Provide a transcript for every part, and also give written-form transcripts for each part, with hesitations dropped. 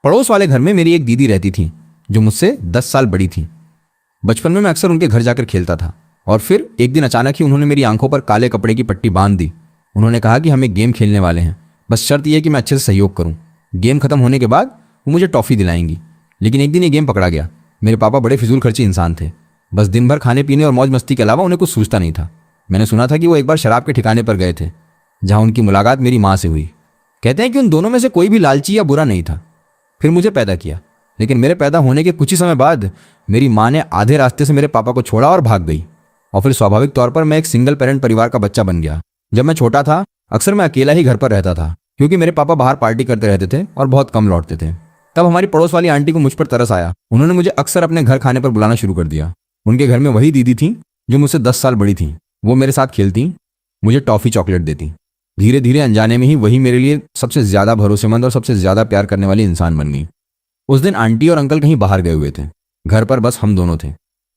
पड़ोस वाले घर में मेरी एक दीदी रहती थी जो मुझसे 10 साल बड़ी थी। बचपन में मैं अक्सर उनके घर जाकर खेलता था और फिर एक दिन अचानक ही उन्होंने मेरी आंखों पर काले कपड़े की पट्टी बांध दी। उन्होंने कहा कि हम एक गेम खेलने वाले हैं, बस शर्त यह है कि मैं अच्छे से सहयोग करूं। गेम खत्म होने के बाद वो मुझे टॉफ़ी दिलाएंगी। लेकिन एक दिन ये गेम पकड़ा गया। मेरे पापा बड़े फिजूल खर्ची इंसान थे, बस दिन भर खाने पीने और मौज मस्ती के अलावा उन्हें कुछ सूझता नहीं था। मैंने सुना था कि वो एक बार शराब के ठिकाने पर गए थे जहाँ उनकी मुलाकात मेरी माँ से हुई। कहते हैं कि उन दोनों में से कोई भी लालची या बुरा नहीं था। फिर मुझे पैदा किया, लेकिन मेरे पैदा होने के कुछ ही समय बाद मेरी माँ ने आधे रास्ते से मेरे पापा को छोड़ा और भाग गई। और फिर स्वाभाविक तौर पर मैं एक सिंगल पेरेंट परिवार का बच्चा बन गया। जब मैं छोटा था अक्सर मैं अकेला ही घर पर रहता था, क्योंकि मेरे पापा बाहर पार्टी करते रहते थे और बहुत कम लौटते थे। तब हमारी पड़ोस वाली आंटी को मुझ पर तरस आया। उन्होंने मुझे अक्सर अपने घर खाने पर बुलाना शुरू कर दिया। उनके घर में वही दीदी थी जो मुझसे 10 साल बड़ी थी। वो मेरे साथ खेलती, मुझे टॉफ़ी चॉकलेट देती। धीरे धीरे अनजाने में ही वही मेरे लिए सबसे ज़्यादा भरोसेमंद और सबसे ज़्यादा प्यार करने वाली इंसान बन गई। उस दिन आंटी और अंकल कहीं बाहर गए हुए थे, घर पर बस हम दोनों थे।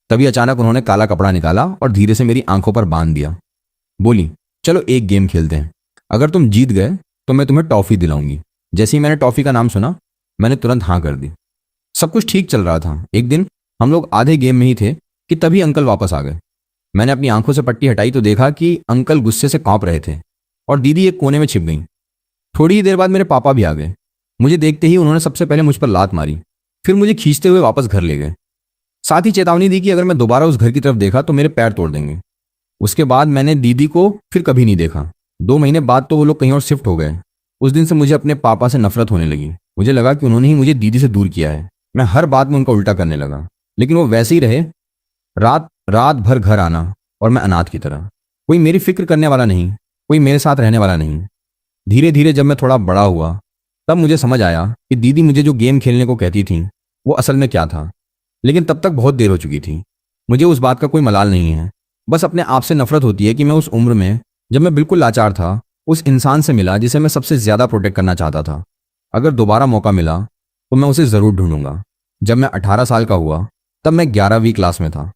तभी अचानक उन्होंने काला कपड़ा निकाला और धीरे से मेरी आंखों पर बांध दिया। बोली, चलो एक गेम खेलते हैं, अगर तुम जीत गए तो मैं तुम्हें टॉफ़ी दिलाऊंगी। जैसे ही मैंने टॉफ़ी का नाम सुना मैंने तुरंत हाँ कर दी। सब कुछ ठीक चल रहा था। एक दिन हम लोग आधे गेम में ही थे कि तभी अंकल वापस आ गए। मैंने अपनी आंखों से पट्टी हटाई तो देखा कि अंकल गुस्से से कांप रहे थे और दीदी एक कोने में छिप गई। थोड़ी ही देर बाद मेरे पापा भी आ गए। मुझे देखते ही उन्होंने सबसे पहले मुझ पर लात मारी, फिर मुझे खींचते हुए वापस घर ले गए। साथ ही चेतावनी दी कि अगर मैं दोबारा उस घर की तरफ देखा तो मेरे पैर तोड़ देंगे। उसके बाद मैंने दीदी को फिर कभी नहीं देखा। 2 महीने बाद तो वो लोग कहीं और शिफ्ट हो गए। उस दिन से मुझे अपने पापा से नफरत होने लगी। मुझे लगा कि उन्होंने ही मुझे दीदी से दूर किया है। मैं हर बात में उनका उल्टा करने लगा, लेकिन वो वैसे ही रहे। रात रात भर घर आना और मैं अनाथ की तरह। कोई मेरी फिक्र करने वाला नहीं, कोई मेरे साथ रहने वाला नहीं। धीरे धीरे जब मैं थोड़ा बड़ा हुआ तब मुझे समझ आया कि दीदी मुझे जो गेम खेलने को कहती थी वो असल में क्या था। लेकिन तब तक बहुत देर हो चुकी थी। मुझे उस बात का कोई मलाल नहीं है, बस अपने आप से नफरत होती है कि मैं उस उम्र में जब मैं बिल्कुल लाचार था उस इंसान से मिला जिसे मैं सबसे ज़्यादा प्रोटेक्ट करना चाहता था। अगर दोबारा मौका मिला तो मैं उसे ज़रूर ढूंढूंगा। जब मैं 18 साल का हुआ तब मैं 11वीं क्लास में था,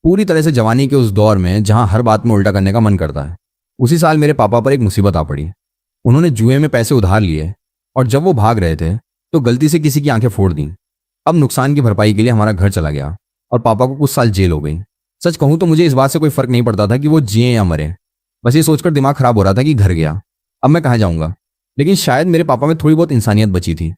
पूरी तरह से जवानी के उस दौर में जहां हर बात में उल्टा करने का मन करता है। उसी साल मेरे पापा पर एक मुसीबत आ पड़ी। उन्होंने जुए में पैसे उधार लिए और जब वो भाग रहे थे तो गलती से किसी की आंखें फोड़ दी। अब नुकसान की भरपाई के लिए हमारा घर चला गया और पापा को कुछ साल जेल हो गई। सच कहूँ तो मुझे इस बात से कोई फर्क नहीं पड़ता था कि वो जिए या मरे। बस ये सोचकर दिमाग खराब हो रहा था कि घर गया, अब मैं कहाँ जाऊँगा। लेकिन शायद मेरे पापा में थोड़ी बहुत इंसानियत बची थी।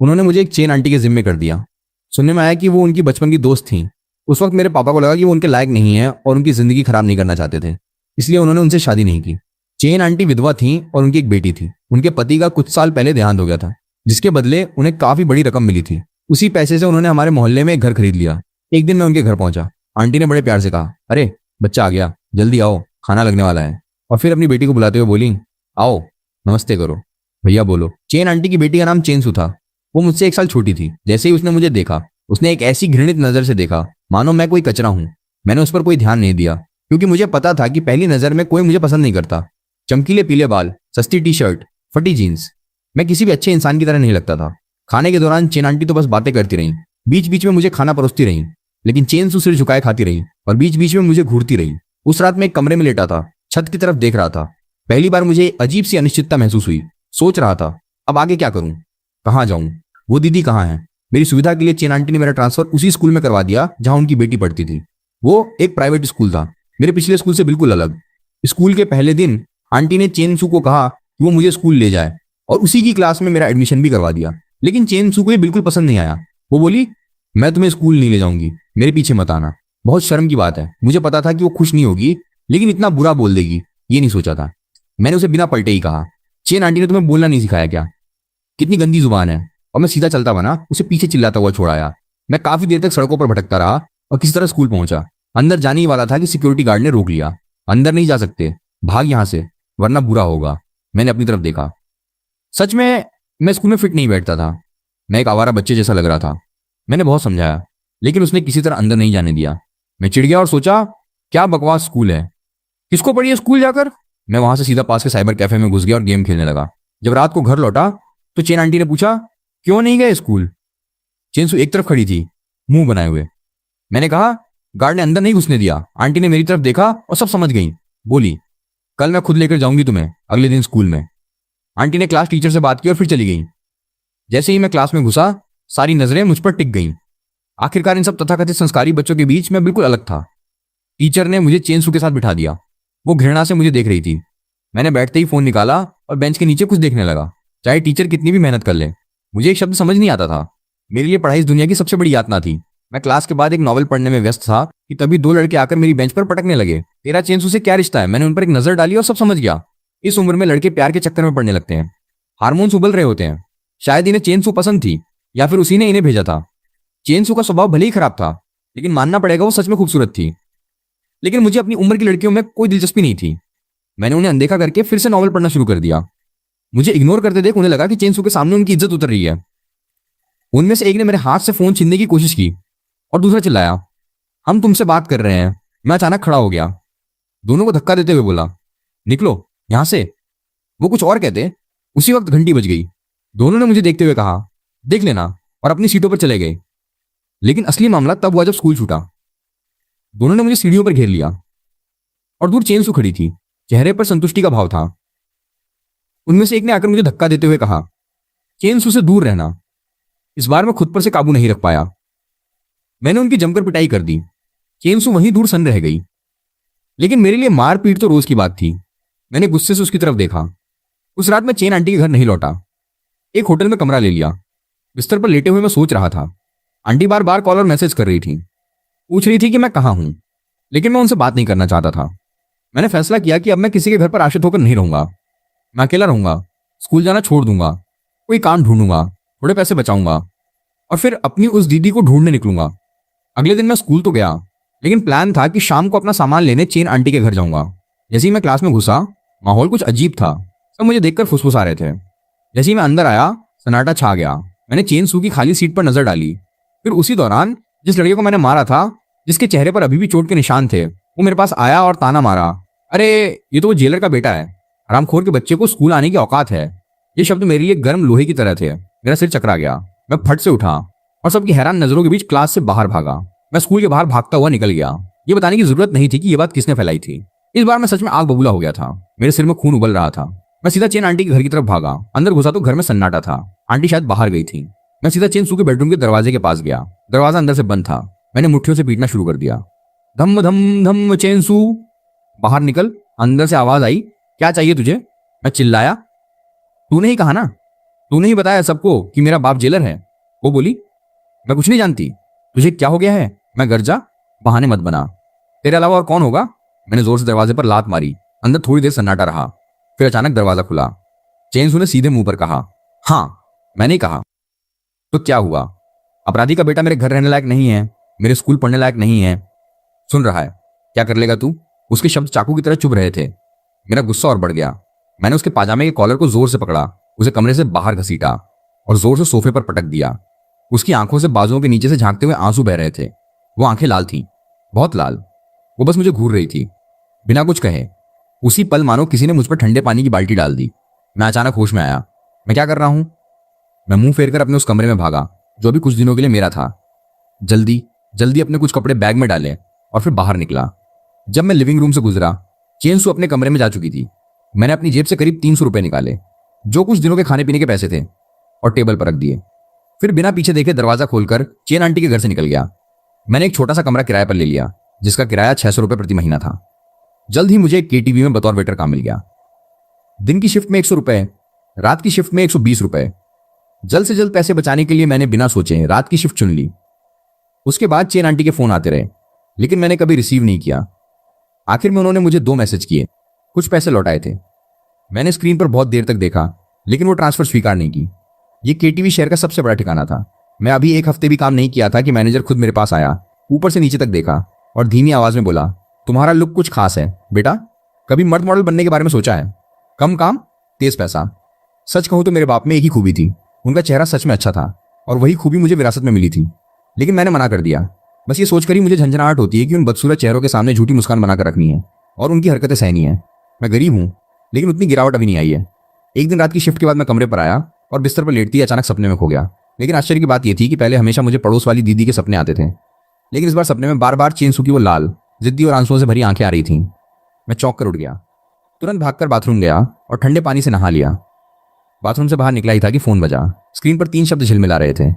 उन्होंने मुझे एक चेन आंटी के जिम्मे कर दिया। सुनने में आया कि वो उनकी बचपन की दोस्त थी। उस वक्त मेरे पापा को लगा कि वो उनके लायक नहीं है और उनकी ज़िंदगी खराब नहीं करना चाहते थे, इसलिए उन्होंने उनसे शादी नहीं की। चेन आंटी विधवा थी और उनकी एक बेटी थी। उनके पति का कुछ साल पहले देहांत हो गया था, जिसके बदले उन्हें काफ़ी बड़ी रकम मिली थी। उसी पैसे से उन्होंने हमारे मोहल्ले में एक घर खरीद लिया। एक दिन मैं उनके घर पहुंचा। आंटी ने बड़े प्यार से कहा, अरे बच्चा आ गया, जल्दी आओ, खाना लगने वाला है। और फिर अपनी बेटी को बुलाते हुए बोली, आओ नमस्ते करो। भैया बोलो। चेन आंटी की बेटी का नाम चेनसू था। वो मुझसे 1 साल छोटी थी। जैसे ही उसने मुझे देखा उसने एक ऐसी घृणित नज़र से देखा मानो मैं कोई कचरा हूं। मैंने उस पर कोई ध्यान नहीं दिया, क्योंकि मुझे पता था कि पहली नज़र में कोई मुझे पसंद नहीं करता। चमकीले पीले बाल, सस्ती टी शर्ट, फटी जीन्स, मैं किसी भी अच्छे इंसान की तरह नहीं लगता था। खाने के दौरान चेन आंटी तो बस बातें करती रहीं, बीच बीच में मुझे खाना परोसती रहीं, लेकिन चेनसू सिर झुकाए खाती रही और बीच बीच में मुझे घूरती रही। उस रात मैं एक कमरे में लेटा था, छत की तरफ देख रहा था। पहली बार मुझे अजीब सी अनिश्चितता महसूस हुई। सोच रहा था अब आगे क्या करूं, कहाँ जाऊं, वो दीदी कहाँ है। मेरी सुविधा के लिए चेन आंटी ने मेरा ट्रांसफर उसी स्कूल में करवा दिया जहां उनकी बेटी पढ़ती थी। वो एक प्राइवेट स्कूल था, मेरे पिछले स्कूल से बिल्कुल अलग। स्कूल के पहले दिन आंटी ने चेनसू को कहा कि वो मुझे स्कूल ले जाए और उसी की क्लास में मेरा एडमिशन भी करवा दिया। लेकिन चेनसू को ये बिल्कुल पसंद नहीं आया। वो बोली, मैं तुम्हें स्कूल नहीं ले जाऊंगी, मेरे पीछे मत आना। बहुत शर्म की बात है, मुझे पता था कि वो खुश नहीं होगी, लेकिन इतना बुरा बोल देगी ये नहीं सोचा था। मैंने उसे बिना पलटे ही कहा, चेन आंटी ने तुम्हें बोलना नहीं सिखाया क्या? कितनी गंदी जुबान है। और मैं सीधा चलता बना, उसे पीछे चिल्लाता हुआ छोड़ आया। मैं काफी देर तक सड़कों पर भटकता रहा और किसी तरह स्कूल पहुंचा। अंदर जाने ही वाला था कि सिक्योरिटी गार्ड ने रोक लिया। अंदर नहीं जा सकते, भाग यहां से वरना बुरा होगा। मैंने अपनी तरफ देखा। सच में मैं स्कूल में फिट नहीं बैठता था। मैं एक आवारा बच्चे जैसा लग रहा था। मैंने बहुत समझाया, लेकिन उसने किसी तरह अंदर नहीं जाने दिया। मैं चिढ़ गया और सोचा, क्या बकवास स्कूल है, किसको पढ़ी है स्कूल जाकर। मैं वहां से सीधा पास के साइबर कैफे में घुस गया और गेम खेलने लगा। जब रात को घर लौटा तो चेन आंटी ने पूछा, क्यों नहीं गए स्कूल? चेनसू एक तरफ खड़ी थी, मुंह बनाए हुए। मैंने कहा, गार्ड ने अंदर नहीं घुसने दिया। आंटी ने मेरी तरफ देखा और सब समझ गई। बोली, कल मैं खुद लेकर जाऊंगी तुम्हें अगले दिन स्कूल में। आंटी ने क्लास टीचर से बात की और फिर चली गई। जैसे ही मैं क्लास में घुसा सारी नजरें मुझ पर टिक गईं। आखिरकार इन सब तथाकथित संस्कारी बच्चों के बीच मैं बिल्कुल अलग था। टीचर ने मुझे चेन सू के साथ बिठा दिया। वो घृणा से मुझे देख रही थी। मैंने बैठते ही फोन निकाला और बेंच के नीचे कुछ देखने लगा। चाहे टीचर कितनी भी मेहनत कर ले, मुझे एक शब्द समझ नहीं आता था। मेरे लिए पढ़ाई इस दुनिया की सबसे बड़ी यातना थी। मैं क्लास के बाद एक नॉवल पढ़ने में व्यस्त था कि तभी दो लड़के आकर मेरी बेंच पर पटकने लगे। तेरा चेंसू से क्या रिश्ता है? मैंने उन पर एक नजर डाली और सब समझ गया। इस उम्र में लड़के प्यार के चक्कर में पड़ने लगते हैं। हार्मोन्स उबल रहे होते हैं। शायद इन्हें चेनसू पसंद थी या फिर उसी ने इन्हें भेजा था। चेनसू का स्वभाव भले ही खराब था, लेकिन मानना पड़ेगा वो सच में खूबसूरत थी। लेकिन मुझे अपनी उम्र की लड़कियों में कोई दिलचस्पी नहीं थी। मैंने उन्हें अनदेखा करके फिर से नॉवल पढ़ना शुरू कर दिया। मुझे इग्नोर करते देख उन्हें लगा कि चेनसू के सामने उनकी इज्जत उतर रही है। उनमें से एक ने मेरे हाथ से फोन छीनने की कोशिश की और दूसरा चिल्लाया, हम तुमसे बात कर रहे हैं। मैं अचानक खड़ा हो गया। दोनों को धक्का देते हुए बोला, निकलो यहां से। वो कुछ और कहते, उसी वक्त घंटी बज गई। दोनों ने मुझे देखते हुए कहा, देख लेना, और अपनी सीटों पर चले गए। लेकिन असली मामला तब हुआ जब स्कूल छूटा। दोनों ने मुझे सीढ़ियों पर घेर लिया और दूर चेनसू खड़ी थी। चेहरे पर संतुष्टि का भाव था। उनमें से एक ने आकर मुझे धक्का देते हुए कहा, चेनसू से दूर रहना। इस बार मैं खुद पर से काबू नहीं रख पाया। मैंने उनकी जमकर पिटाई कर दी। चेनसू वहीं दूर सन रह गई। लेकिन मेरे लिए मारपीट तो रोज की बात थी। मैंने गुस्से से उसकी तरफ देखा। उस रात मैं चेन आंटी के घर नहीं लौटा। एक होटल में कमरा ले लिया। बिस्तर पर लेटे हुए मैं सोच रहा था। आंटी बार बार कॉल और मैसेज कर रही थी। पूछ रही थी कि मैं कहाँ हूं, लेकिन मैं उनसे बात नहीं करना चाहता था। मैंने फैसला किया कि अब मैं किसी के घर पर आश्रित होकर नहीं रहूंगा। मैं अकेला रहूंगा। स्कूल जाना छोड़ दूंगा। कोई काम ढूंढूंगा। थोड़े पैसे बचाऊंगा और फिर अपनी उस दीदी को ढूंढने निकलूंगा। अगले दिन मैं स्कूल तो गया, लेकिन प्लान था कि शाम को अपना सामान लेने चेन आंटी के घर जाऊंगा। जैसे ही मैं क्लास में घुसा, माहौल कुछ अजीब था। सब मुझे देखकर फुसफुसा रहे थे। जैसे ही मैं अंदर आया, सन्नाटा छा गया। मैंने चेन सू की खाली सीट पर नजर डाली। फिर उसी दौरान जिस लड़के को मैंने मारा था, जिसके चेहरे पर अभी भी चोट के निशान थे, वो मेरे पास आया और ताना मारा, अरे ये तो वो जेलर का बेटा है। हरामखोर के बच्चे को स्कूल आने की औकात है। ये शब्द मेरे लिए गर्म लोहे की तरह थे। मेरा सिर चकरा गया। मैं फट से उठा और सबकी हैरान नजरों के बीच क्लास से बाहर भागा। मैं स्कूल के बाहर भागता हुआ निकल गया। ये बताने की जरूरत नहीं थी कि ये बात किसने फैलाई थी। इस बार मैं सच में आग बबूला हो गया था। मेरे सिर में खून उबल रहा था। मैं सीधा चेन आंटी के घर की तरफ भागा। अंदर घुसा तो घर में सन्नाटा था। आंटी शायद बाहर गई थी। मैं सीधा चेन सू के बेडरूम के दरवाजे के पास गया। दरवाजा अंदर से बंद था। मैंने मुट्ठियों से पीटना शुरू कर दिया। धम धम धम चेन सू, बाहर निकल। अंदर से आवाज आई, क्या चाहिए तुझे? मैं चिल्लाया, तूने ही कहा ना, तूने ही बताया सबको कि मेरा बाप जेलर है। वो बोली, मैं कुछ नहीं जानती। तुझे क्या हो गया है? मैं गर्जा, बहाने मत बना। तेरे अलावा और कौन होगा? मैंने जोर से दरवाजे पर लात मारी। अंदर थोड़ी देर सन्नाटा रहा। फिर अचानक दरवाजा खुला। चेनसू ने सीधे मुंह पर कहा, हाँ। मैंने कहा, तो क्या हुआ? अपराधी का बेटा मेरे घर रहने लायक नहीं है, मेरे स्कूल पढ़ने लायक नहीं है। सुन रहा है, क्या कर लेगा तू? उसके शब्द चाकू की तरह चुभ रहे थे। मेरा गुस्सा और बढ़ गया। मैंने उसके पाजामे के कॉलर को जोर से पकड़ा, उसे कमरे से बाहर घसीटा और जोर से सोफे पर पटक दिया। उसकी आंखों से बाजुओं के नीचे से झांकते हुए आंसू बह रहे थे। वो आंखें लाल थीं, बहुत लाल। वो बस मुझे घूर रही थी, बिना कुछ कहे। उसी पल मानो किसी ने मुझ पर ठंडे पानी की बाल्टी डाल दी। मैं अचानक होश में आया। मैं क्या कर रहा हूं? मैं मुंह फेरकर अपने उस कमरे में भागा जो अभी कुछ दिनों के लिए मेरा था। जल्दी जल्दी अपने कुछ कपड़े बैग में डाले और फिर बाहर निकला। जब मैं लिविंग रूम से गुजरा, चेनसू अपने कमरे में जा चुकी थी। मैंने अपनी जेब से करीब 300 रुपए निकाले, जो कुछ दिनों के खाने पीने के पैसे थे, और टेबल पर रख दिए। फिर बिना पीछे देखे दरवाजा खोलकर चेन आंटी के घर से निकल गया। मैंने एक छोटा सा कमरा किराए पर ले लिया, जिसका किराया 600 रुपए प्रति महीना था। जल्द ही मुझे एक केटीवी में बतौर वेटर काम मिल गया। दिन की शिफ्ट में 100 रुपए, रात की शिफ्ट में 120 रुपए। जल्द से जल्द पैसे बचाने के लिए मैंने बिना सोचे रात की शिफ्ट चुन ली। उसके बाद चेन आंटी के फोन आते रहे, लेकिन मैंने कभी रिसीव नहीं किया। आखिर में उन्होंने मुझे 2 मैसेज किए, कुछ पैसे लौटाए थे। मैंने स्क्रीन पर बहुत देर तक देखा, लेकिन वो ट्रांसफर स्वीकार नहीं की। ये केटीवी शहर का सबसे बड़ा ठिकाना था। मैं अभी 1 हफ्ते भी काम नहीं किया था कि मैनेजर खुद मेरे पास आया, ऊपर से नीचे तक देखा और धीमी आवाज में बोला, तुम्हारा लुक कुछ खास है बेटा। कभी मर्द मॉडल बनने के बारे में सोचा है? कम काम, तेज पैसा। सच कहूं तो मेरे बाप में एक ही खूबी थी, उनका चेहरा सच में अच्छा था, और वही खूबी मुझे विरासत में मिली थी। लेकिन मैंने मना कर दिया। बस ये सोचकर ही मुझे झंझनाहट होती है कि उन बदसूरत चेहरों के सामने झूठी मुस्कान बनाकर रखनी है और उनकी हरकतें सहनी है। मैं गरीब हूं, लेकिन उतनी गिरावट अभी नहीं आई है। एक दिन रात की शिफ्ट के बाद मैं कमरे पर आया और बिस्तर पर लेटती अचानक सपने में खो गया। लेकिन आश्चर्य की बात यह थी कि पहले हमेशा मुझे पड़ोस वाली दीदी के सपने आते थे, लेकिन इस बार सपने में बार बार चेनसू की वो लाल, जिद्दी और आंसुओं से भरी आंखें आ रही थीं। मैं चौंक कर उठ गया। तुरंत भागकर बाथरूम गया और ठंडे पानी से नहा लिया। बाथरूम से बाहर निकला ही था कि फोन बजा। स्क्रीन पर 3 शब्द झिलमिला रहे थे,